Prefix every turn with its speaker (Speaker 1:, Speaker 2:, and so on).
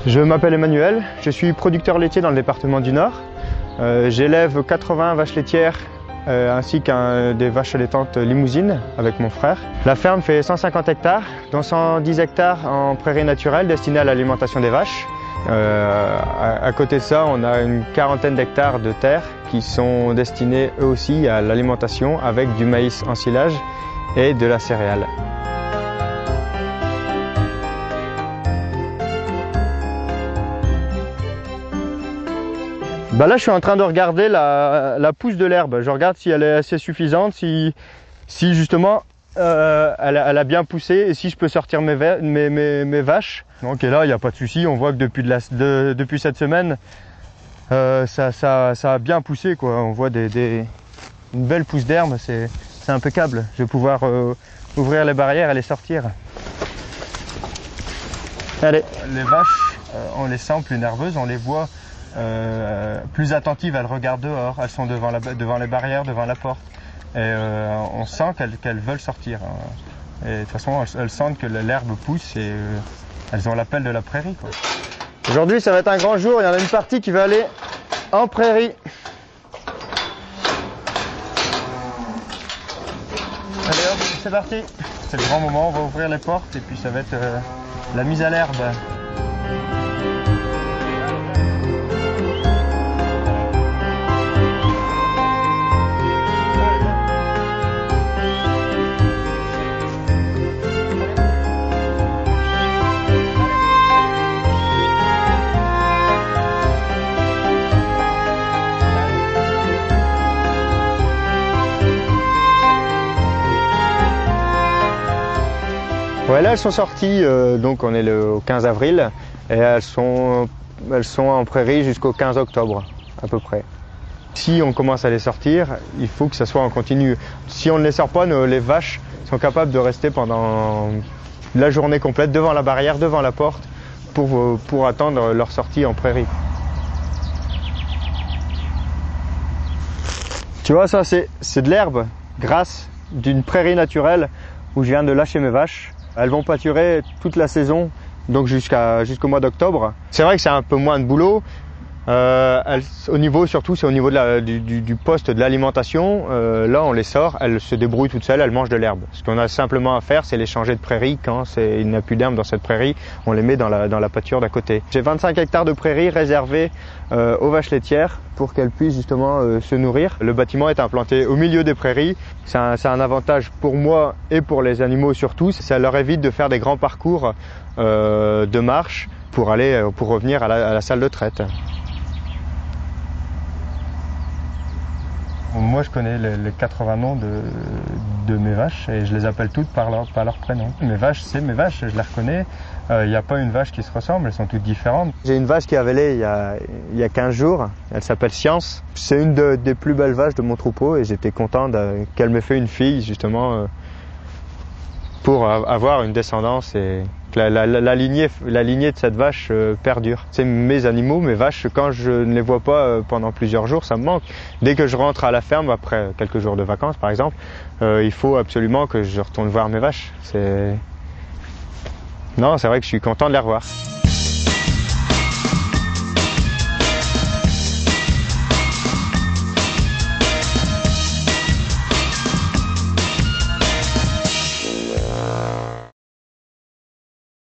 Speaker 1: Je m'appelle Emmanuel, je suis producteur laitier dans le département du Nord. J'élève 80 vaches laitières ainsi qu'un des vaches allaitantes limousines avec mon frère. La ferme fait 150 hectares, dont 110 hectares en prairies naturelles destinées à l'alimentation des vaches. À côté de ça, on a une quarantaine d'hectares de terre qui sont destinés eux aussi à l'alimentation avec du maïs en silage et de la céréale. Là, je suis en train de regarder la pousse de l'herbe. Je regarde si elle est assez suffisante, si justement elle a bien poussé et si je peux sortir mes vaches. Donc, et là, il n'y a pas de souci. On voit que depuis cette semaine, ça a bien poussé, quoi. On voit une belle pousse d'herbe, c'est impeccable. Je vais pouvoir ouvrir les barrières et les sortir. Allez. Les vaches, on les sent plus nerveuses, on les voit plus attentives, elles regardent dehors, elles sont devant les barrières, devant la porte. Et on sent qu'elles veulent sortir. Et de toute façon, elles sentent que l'herbe pousse et elles ont l'appel de la prairie, quoi. Aujourd'hui, ça va être un grand jour. Il y en a une partie qui va aller en prairie. Allez hop, c'est parti. C'est le grand moment, on va ouvrir les portes et puis ça va être la mise à l'herbe. Ouais, là elles sont sorties, donc on est au 15 avril et elles sont en prairie jusqu'au 15 octobre à peu près. Si on commence à les sortir, il faut que ça soit en continu. Si on ne les sort pas, les vaches sont capables de rester pendant la journée complète devant la barrière, devant la porte pour attendre leur sortie en prairie. Tu vois, ça c'est de l'herbe grasse d'une prairie naturelle où je viens de lâcher mes vaches. Elles vont pâturer toute la saison, donc jusqu'au mois d'octobre. C'est vrai que c'est un peu moins de boulot. Surtout c'est au niveau du poste de l'alimentation. Là on les sort, elles se débrouillent toutes seules, elles mangent de l'herbe. Ce qu'on a simplement à faire, c'est les changer de prairie quand il n'y a plus d'herbe dans cette prairie. On les met dans la pâture d'à côté. J'ai 25 hectares de prairie réservés aux vaches laitières pour qu'elles puissent justement se nourrir. Le bâtiment est implanté au milieu des prairies. C'est un avantage pour moi et pour les animaux surtout. Ça leur évite de faire des grands parcours de marche pour revenir à la salle de traite. Moi, je connais les 80 noms de mes vaches et je les appelle toutes par leur prénom. Mes vaches, c'est mes vaches, je les reconnais. Il n'y a pas une vache qui se ressemble, elles sont toutes différentes. J'ai une vache qui a vélé il y a 15 jours, elle s'appelle Science. C'est une des plus belles vaches de mon troupeau et j'étais content qu'elle me fait une fille justement pour avoir une descendance et que la lignée de cette vache perdure. C'est mes animaux, mes vaches, quand je ne les vois pas pendant plusieurs jours, ça me manque. Dès que je rentre à la ferme, après quelques jours de vacances par exemple, il faut absolument que je retourne voir mes vaches. Non, c'est vrai que je suis content de les revoir.